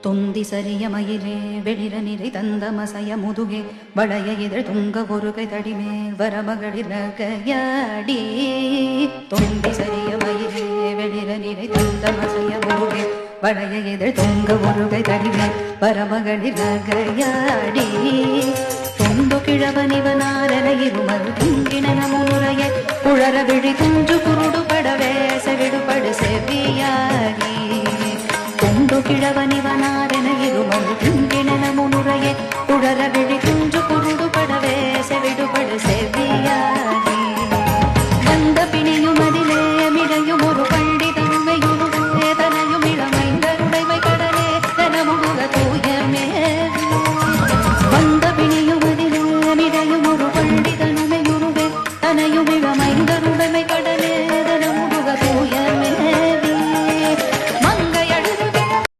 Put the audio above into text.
தொந்தி சரிய மயிலே வெளிர நிறை தந்த மசைய முதுகே வளைய இதழ் துங்க ஒருகை தடிமேல் வரமகளிர் நகையாடி தொந்தி சரிய மயிலே வெளிர நிறை தந்த மசைய முதுகே வளைய இதழ் துங்க ஒருகை தடிமேல் வரமகளிர் நகையாடி தொண்டு கிழவனிவனாரன இருமல் துங்கின முனுரைய உழற விழி குஞ்சு குருடு படவே செவிடுபடு செவியாகி தொண்டு கிழவனிவனாரன இருமல் துங்கின முனுரைய உழற விழி